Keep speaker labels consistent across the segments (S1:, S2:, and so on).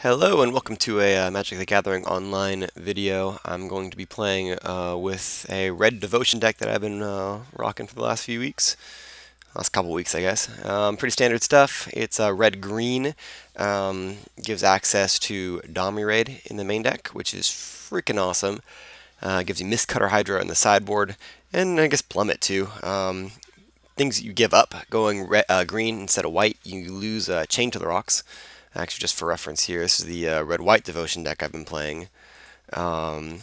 S1: Hello and welcome to a Magic the Gathering online video. I'm going to be playing with a red devotion deck that I've been rocking for the last few weeks. Last couple weeks, I guess. Pretty standard stuff. It's red-green. Gives access to Domri Rade in the main deck, which is freaking awesome. Gives you Mistcutter Hydra in the sideboard, and I guess Plummet too. Things you give up going green instead of white. You lose Chain to the Rocks. Actually, just for reference here, this is the red-white devotion deck I've been playing. Um,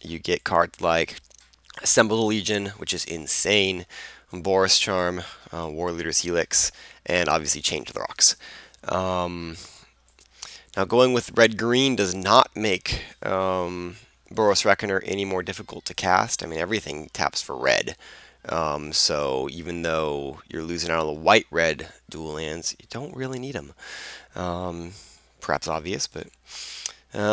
S1: you get cards like Assemble the Legion, which is insane, Boris Charm, War Leader's Helix, and obviously Chain to the Rocks. Um, Now, going with red-green does not make Boros Reckoner any more difficult to cast. I mean, everything taps for red. So even though you're losing out on the white-red dual lands, you don't really need them. Perhaps obvious, but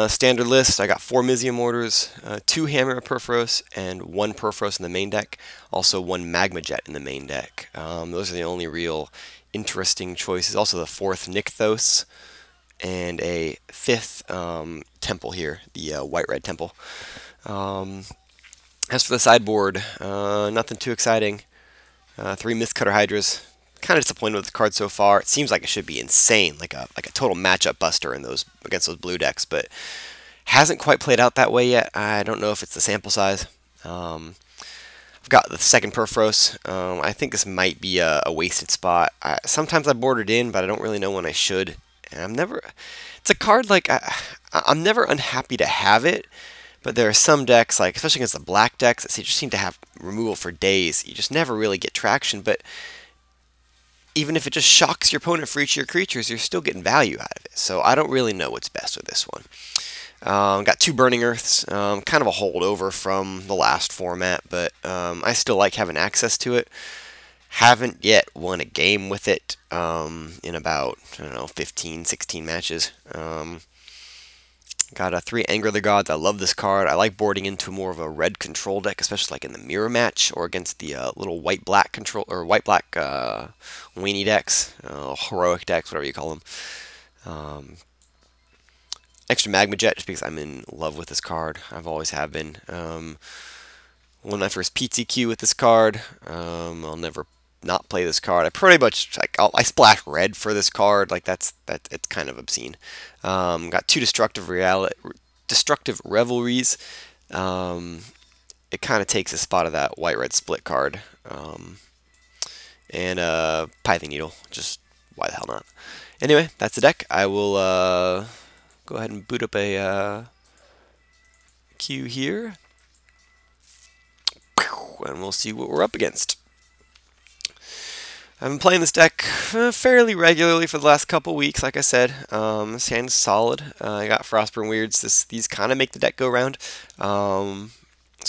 S1: standard list. I got 4 Mizium Orders, 2 Hammer of Perforos, and 1 Perforos in the main deck. Also 1 Magma Jet in the main deck. Those are the only real interesting choices. Also the 4th Nykthos and a 5th Temple here, the white-red Temple. As for the sideboard, nothing too exciting. 3 Mistcutter Hydras. Kind of disappointed with the card so far. It seems like it should be insane, like a total matchup buster in those against those blue decks, but hasn't quite played out that way yet. I don't know if it's the sample size. I've got the second Perforos. I think this might be a wasted spot. Sometimes I board it in, but I don't really know when I should. And I'm never. It's a card like I'm never unhappy to have it. But there are some decks, like especially against the black decks, that just seem to have removal for days. You just never really get traction. But even if it just shocks your opponent for each of your creatures, you're still getting value out of it. So I don't really know what's best with this one. Got 2 Burning Earths, kind of a holdover from the last format, but I still like having access to it. Haven't yet won a game with it in about, I don't know, 15, 16 matches. Got a 3 Anger the Gods. I love this card. I like boarding into more of a red control deck, especially like in the mirror match or against the little white-black control or white-black weenie decks, heroic decks, whatever you call them. Extra Magma Jet, just because I'm in love with this card. I've always have been. Won my first PTQ with this card. I'll never not play this card. I pretty much like I splash red for this card. Like that. It's kind of obscene. Got 2 destructive revelries. It kind of takes the spot of that white-red split card. And Pithing Needle. Just why the hell not? Anyway, that's the deck. I will go ahead and boot up a queue here, and we'll see what we're up against. I've been playing this deck fairly regularly for the last couple weeks, like I said. This hand is solid. I got Frostburn Weirds. These kind of make the deck go round. So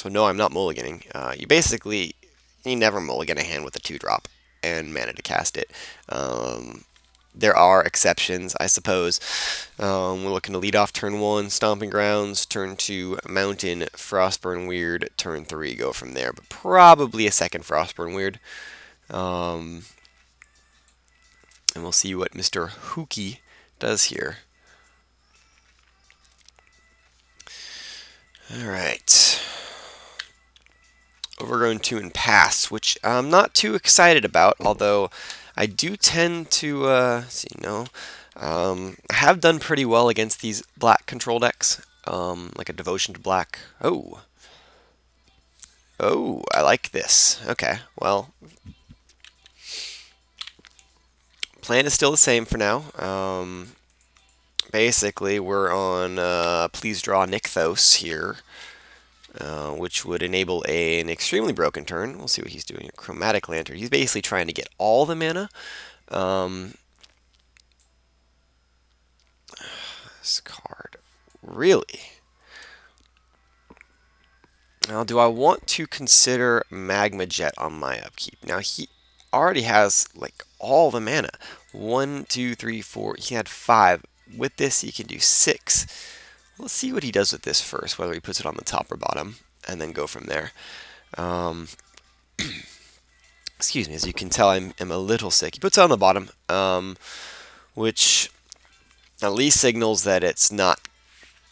S1: no, I'm not mulliganing. You never mulligan a hand with a 2-drop and mana to cast it. There are exceptions, I suppose. We're looking to lead off turn 1, Stomping Grounds, turn 2, Mountain, Frostburn Weird, turn 3, go from there. But probably a second Frostburn Weird. And we'll see what Mr. Hookie does here. Alright. Overgrown 2 and Pass, which I'm not too excited about, although I do tend to, I have done pretty well against these black control decks, like a Devotion to Black. Oh, I like this. Okay, well, plan is still the same for now. Basically, we're on Please Draw Nykthos here, which would enable an extremely broken turn. We'll see what he's doing. Chromatic Lantern. He's basically trying to get all the mana. This card. Really? Now, do I want to consider Magma Jet on my upkeep? Now, he already has, like, all the mana. 1, 2, 3, 4. He had 5. With this, he can do 6. Let's see what he does with this first, whether he puts it on the top or bottom, and then go from there. Excuse me, as you can tell, I'm a little sick. He puts it on the bottom, which At least signals that it's not,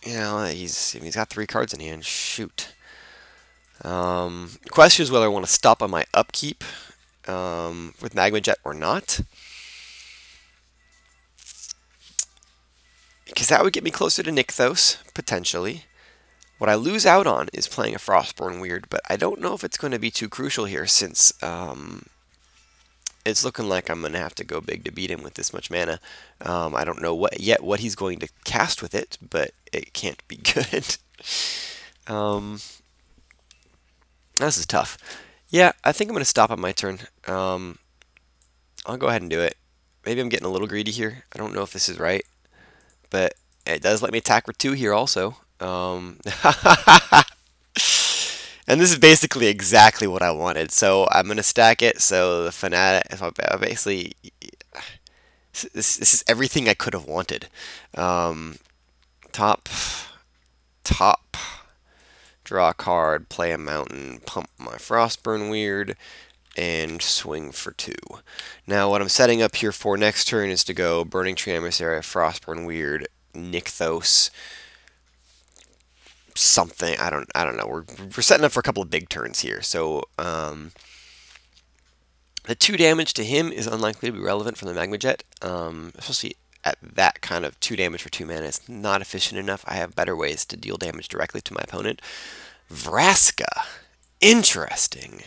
S1: he's got 3 cards in hand. Shoot. Question is whether I want to stop on my upkeep with Magma Jet or not. Because that would get me closer to Nykthos, potentially. What I lose out on is playing a Frostborn Weird, but I don't know if it's going to be too crucial here since it's looking like I'm going to have to go big to beat him with this much mana. I don't know what he's going to cast with it, but it can't be good. This is tough. Yeah, I think I'm going to stop on my turn. I'll go ahead and do it. Maybe I'm getting a little greedy here. I don't know if this is right, but it does let me attack for 2 here also. And this is basically exactly what I wanted. So I'm going to stack it. So the Fanatic, basically, this is everything I could have wanted. Top, draw a card, play a mountain, pump my Frostburn Weird, and swing for 2. Now what I'm setting up here for next turn is to go Burning Tree Emissary, Frostburn Weird, Nykthos, something. I don't know. We're setting up for a couple of big turns here. So the 2 damage to him is unlikely to be relevant from the Magma Jet, especially at that kind of 2 damage for 2 mana. It's not efficient enough. I have better ways to deal damage directly to my opponent. Vraska. Interesting.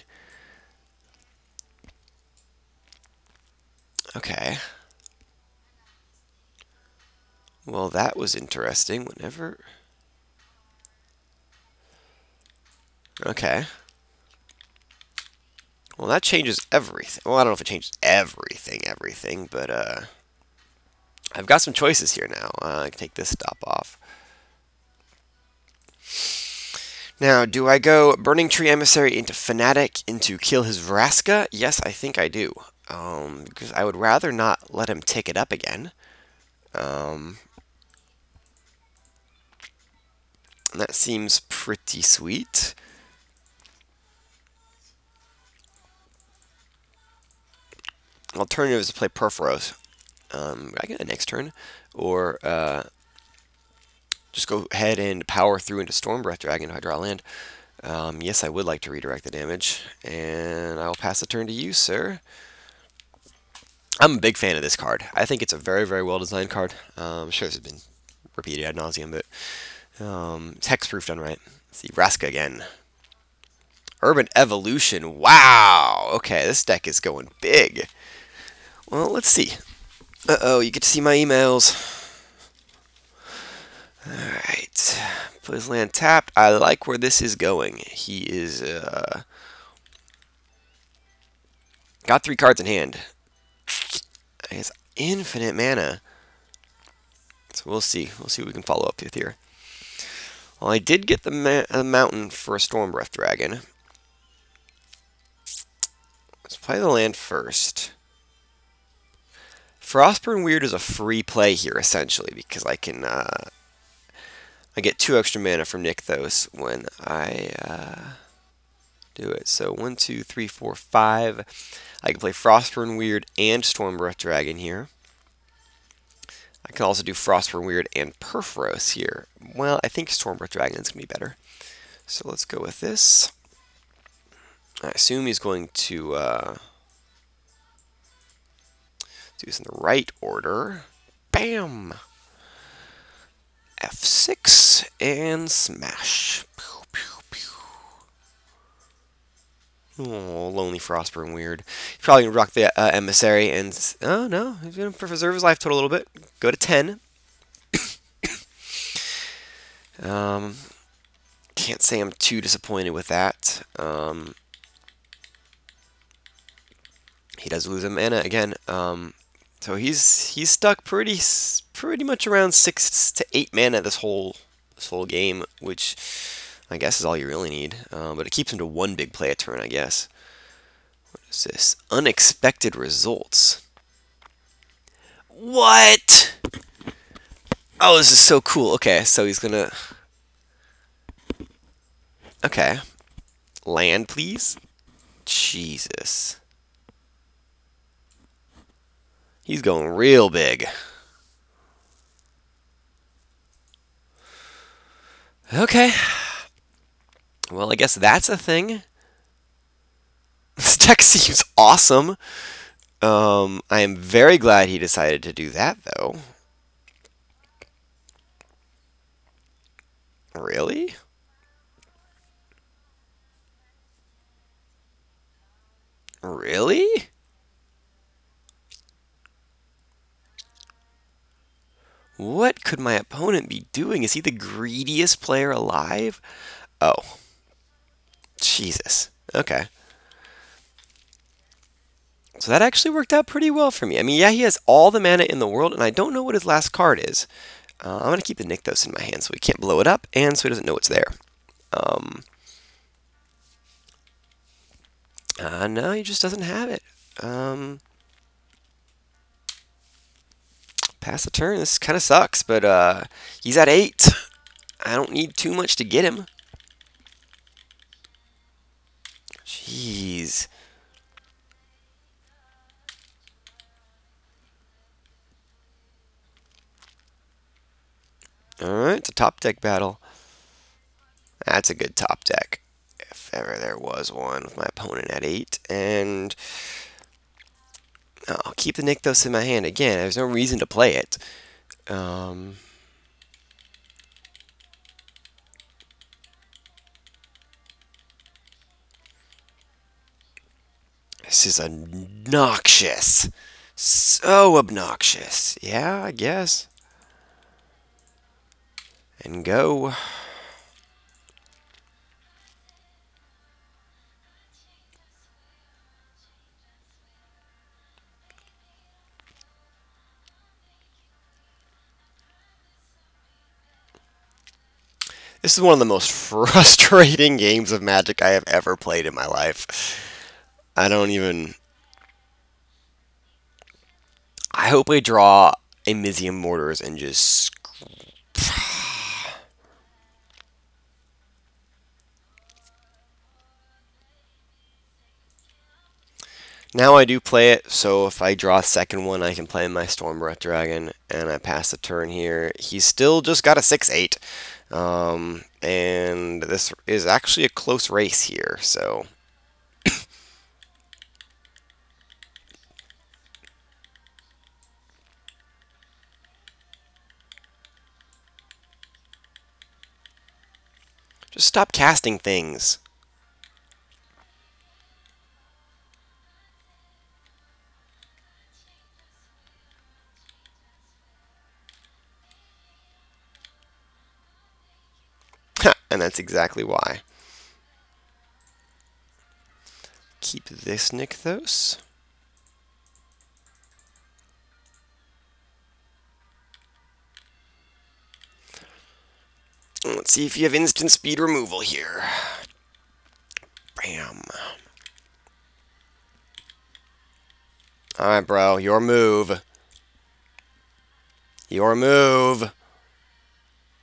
S1: Okay. Well, that was interesting. Whenever... Okay. Well, that changes everything. Well, I don't know if it changes everything, but I've got some choices here now. I can take this stop off. Now, do I go Burning Tree Emissary into Fanatic into kill his Vraska? Yes, I think I do. Because I would rather not let him tick it up again. And that seems pretty sweet. Alternative is to play Perforos. I get it next turn. Or just go ahead and power through into Stormbreath Dragon if I draw land. Yes, I would like to redirect the damage. And I'll pass the turn to you, sir. I'm a big fan of this card. I think it's a very, very well-designed card. I'm sure this has been repeated ad nauseum, but it's hexproof done right. Let's see, Vraska again. Urban Evolution. Wow! Okay, this deck is going big. Well, let's see. Uh-oh, you get to see my emails. Alright. Put his land tapped. I like where this is going. He is, got 3 cards in hand. He has infinite mana. So we'll see. We'll see what we can follow up with here. Well, I did get the mountain for a Stormbreath Dragon. Let's play the land first. Frostburn Weird is a free play here, essentially, because I can, I get 2 extra mana from Nykthos when I do it. So 1, 2, 3, 4, 5. I can play Frostburn Weird and Stormbreath Dragon here. I can also do Frostburn Weird and Perforos here. Well, I think Stormbreath Dragon is going to be better. So let's go with this. I assume he's going to do this in the right order. Bam! F6 and smash. Pew, pew, pew. Oh, lonely Frostburn Weird. He's probably going to rock the Emissary and... Oh, no. He's going to preserve his life total a little bit. Go to 10. Can't say I'm too disappointed with that. He does lose a mana again. So he's stuck pretty much around 6 to 8 mana this whole game, which I guess is all you really need. But it keeps him to 1 big play a turn, I guess. What is this? Unexpected results. What? Oh, this is so cool. Okay, so he's gonna... Okay. Land, please? Jesus. He's going real big. Okay. Well, I guess that's a thing. This deck seems awesome. I am very glad he decided to do that, though. Really? Really? What could my opponent be doing? Is he the greediest player alive? Oh, Jesus. Okay. So that actually worked out pretty well for me. I mean, yeah, he has all the mana in the world, and I don't know what his last card is. I'm going to keep the Nykthos in my hand so he can't blow it up, and so he doesn't know it's there. Um, no, he just doesn't have it. Pass the turn. This kind of sucks, but he's at 8. I don't need too much to get him. Jeez. Alright, it's a top deck battle. That's a good top deck. If ever there was one with my opponent at 8. And I'll keep the Nykthos in my hand. Again, there's no reason to play it. This is obnoxious. So obnoxious. Yeah, I guess. And go. This is one of the most frustrating games of Magic I have ever played in my life. I don't even... I hope I draw a Mizium Mortars and just... Now I do play it, so if I draw a second one, I can play my Stormbreath Dragon, and I pass the turn here. He's still just got a 6/8, and this is actually a close race here, so... Just stop casting things. And that's exactly why. Keep this Nykthos. Let's see if you have instant speed removal here. Bam. Alright, bro. Your move. Your move.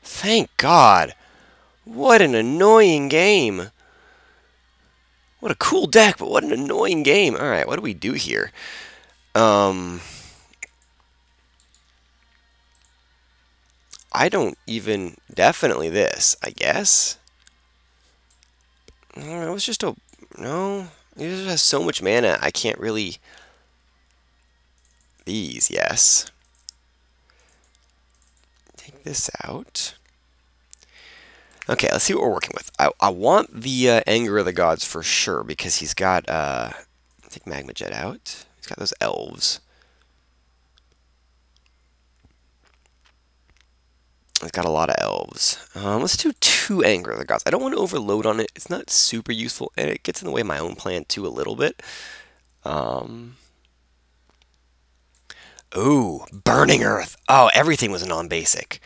S1: Thank God. What an annoying game. What a cool deck, but what an annoying game. Alright, what do we do here? I don't even... Definitely this, I guess. It was just a... No. It just has so much mana, I can't really... These, yes. Take this out. Okay, let's see what we're working with. I want the Anger of the Gods for sure, because he's got... take Magma Jet out. He's got those elves. He's got a lot of elves. Let's do 2 Anger of the Gods. I don't want to overload on it. It's not super useful, and it gets in the way of my own plan, too, a little bit. Ooh, Burning Earth. Oh, everything was a non-basic.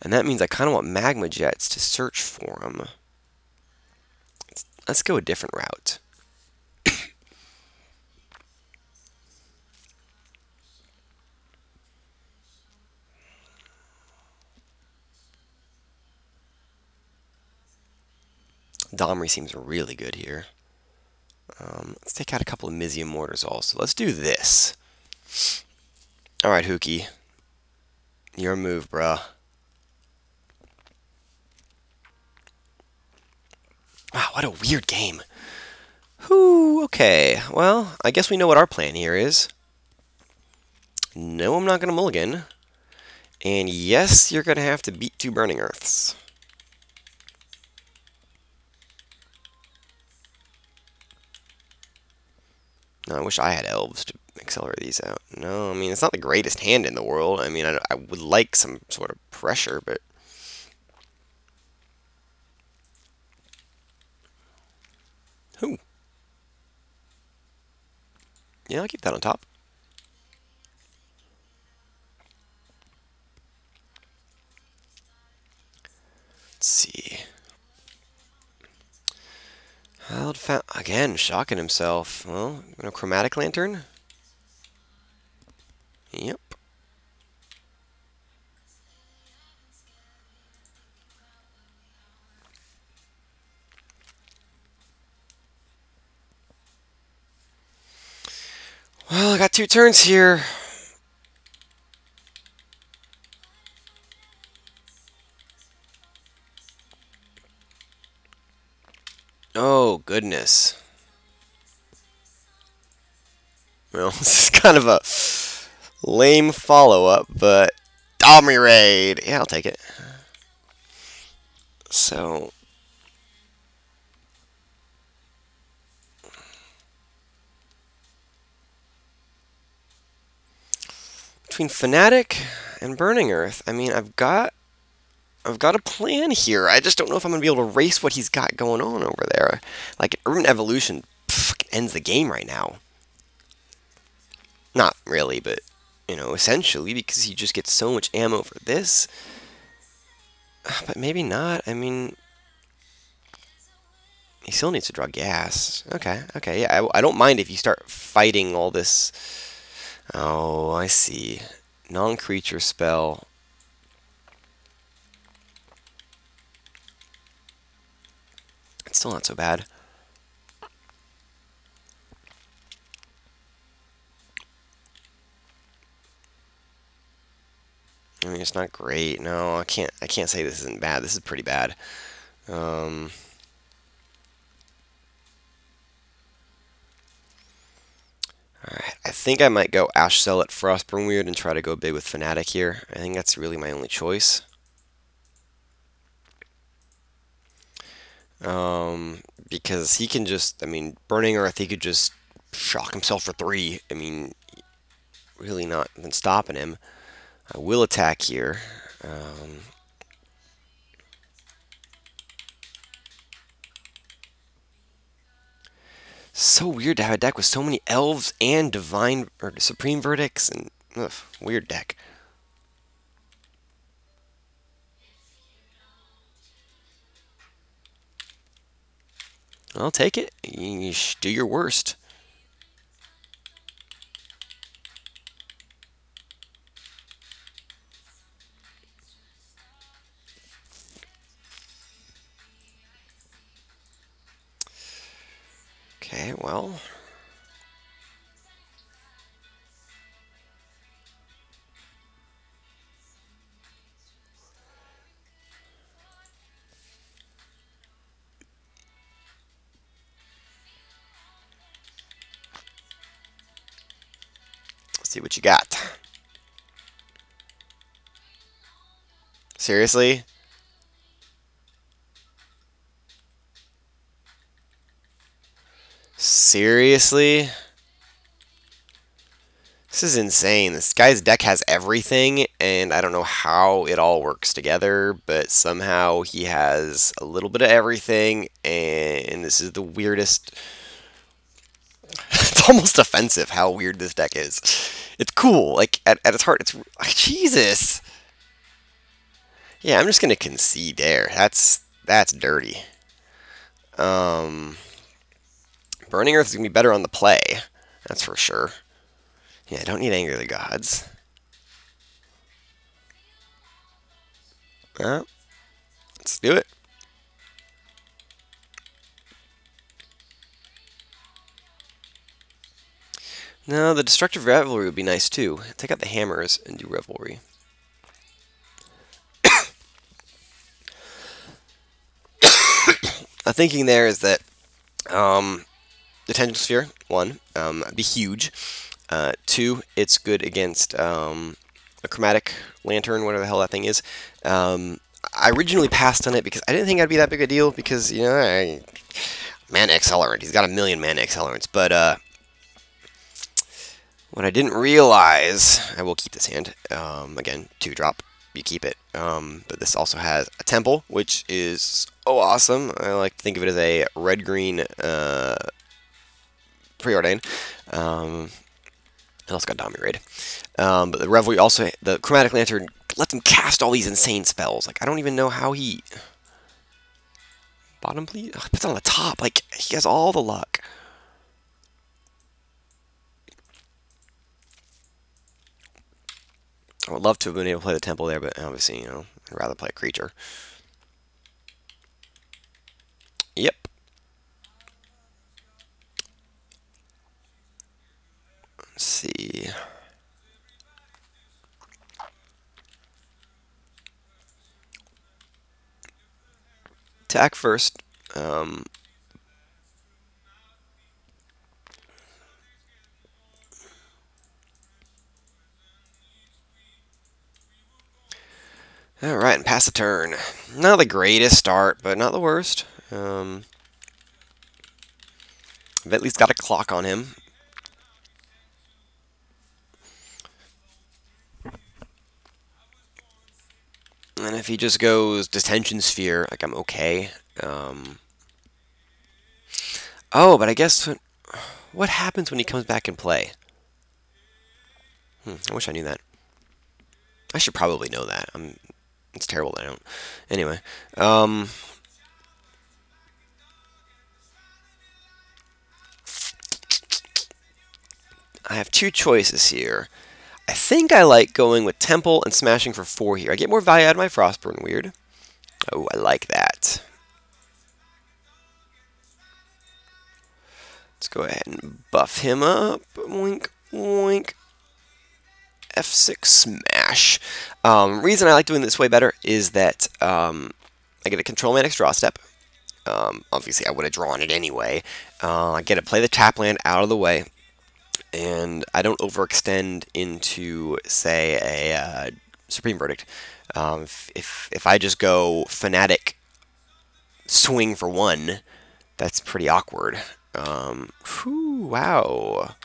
S1: And that means I kind of want Magma Jets to search for them. Let's go a different route. Domri seems really good here. Let's take out a couple of Mizium Mortars also. Let's do this. Alright, Hookie. Your move, bruh. what a weird game. Whew, okay. Well, I guess we know what our plan here is. No, I'm not going to mulligan. And yes, you're going to have to beat 2 Burning Earths. No, I wish I had elves to accelerate these out. No, I mean, it's not the greatest hand in the world. I mean, I would like some sort of pressure, but... Who? Yeah, I'll keep that on top. Let's see. Again, shocking himself. Well, Chromatic Lantern? Yep. Well, I got 2 turns here. Oh, goodness. Well, this is kind of a lame follow-up, but Domri Rade. Yeah, I'll take it. So, between Fnatic and Burning Earth, I mean, I've got a plan here. I just don't know if I'm going to be able to race what he's got going on over there. Like, Urban Evolution ends the game right now. Not really, but, essentially, because he just gets so much ammo for this. But maybe not. I mean, he still needs to draw gas. Okay, yeah. I don't mind if you start fighting all this. Oh, I see. Non-creature spell. It's still not so bad. I mean, it's not great. No, I can't say this isn't bad. This is pretty bad. Alright, I think I might go Ash Zealot, Frostburn Weird, and try to go big with Fnatic here. I think that's really my only choice. Because he can just, I mean, Burning Earth, he could just shock himself for 3. I mean, really not been stopping him. I will attack here. So weird to have a deck with so many elves and divine or supreme verdicts, and weird deck. I'll take it. You do your worst. Okay, well. Let's see what you got. Seriously? Seriously? This is insane. This guy's deck has everything, and I don't know how it all works together, but somehow he has a little bit of everything, and this is the weirdest. It's almost offensive how weird this deck is. It's cool. Like, at its heart, it's... Jesus! Yeah, I'm just gonna concede there. That's dirty. Burning Earth is gonna be better on the play. That's for sure. Yeah, I don't need Anger of the Gods. Let's do it. No, the Destructive Revelry would be nice too. Take out the hammers and do Revelry. my thinking there is that Detention Sphere, one, be huge. Two, it's good against a Chromatic Lantern, whatever the hell that thing is. I originally passed on it because I didn't think it'd be that big a deal because, you know, mana accelerant. He's got a million mana accelerants. But what I didn't realize, I will keep this hand. Again, 2-drop. You keep it. But this also has a Temple, which is awesome. I like to think of it as a red-green preordain. It also got Domri Rade. But the Revelry also, the Chromatic Lantern lets him cast all these insane spells. Like, I don't even know how he... Bottom, please? Oh, puts it on the top. Like, he has all the luck. I would love to have been able to play the Temple there, but obviously, you know, I'd rather play a creature. Yep. Let's see. Attack first. Alright, and pass the turn. Not the greatest start, but not the worst. I've at least got a clock on him. And if he just goes Detention Sphere, like, I'm okay. Oh, but I guess... What happens when he comes back in play? I wish I knew that. I should probably know that. It's terrible that I don't. Anyway, I have two choices here. I think I like going with Temple and smashing for 4 here. I get more value out of my Frostburn, weird. Oh, I like that. Let's go ahead and buff him up. Wink, wink. F6 smash. Reason I like doing this way better is that I get a control Manix draw step. Obviously, I would have drawn it anyway. I get to play the tap land out of the way, and I don't overextend into, say, a Supreme Verdict. If I just go Fanatic swing for 1, that's pretty awkward. Whew, wow.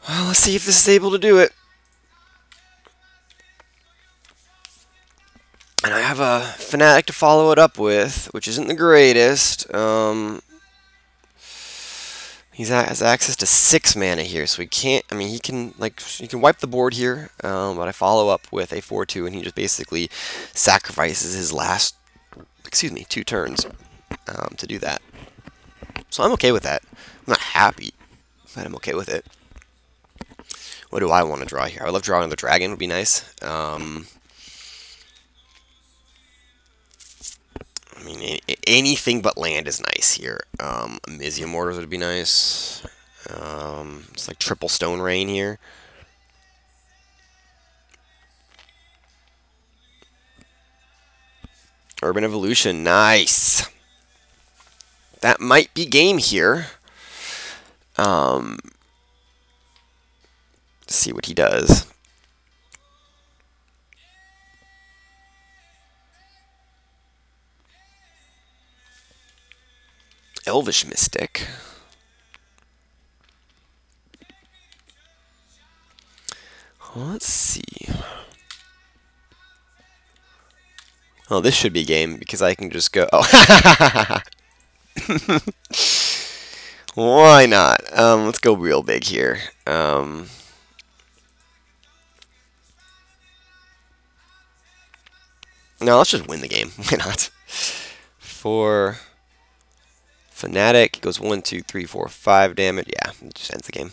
S1: Well, let's see if this is able to do it. And I have a Fanatic to follow it up with, which isn't the greatest. He has access to 6 mana here, so he can't. I mean, he can wipe the board here, but I follow up with a 4/2, and he just basically sacrifices his last, 2 turns to do that. So I'm okay with that. I'm not happy, but I'm okay with it. What do I want to draw here? I would love to draw another dragon. Would be nice. I mean, anything but land is nice here. Amizium Mortars would be nice. It's like triple Stone Rain here. Urban Evolution, nice. That might be game here. Let's see what he does. Elvish Mystic. Let's see. Oh, this should be game because I can just go. Oh, why not? Let's go real big here. No, let's just win the game. Why not? For Fanatic, it goes 1, 2, 3, 4, 5 damage. Yeah, it just ends the game.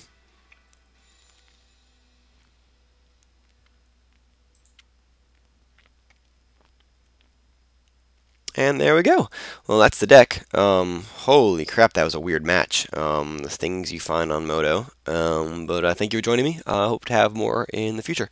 S1: And there we go. Well, that's the deck. Holy crap, that was a weird match. The things you find on Moto. But thank you for joining me. I hope to have more in the future.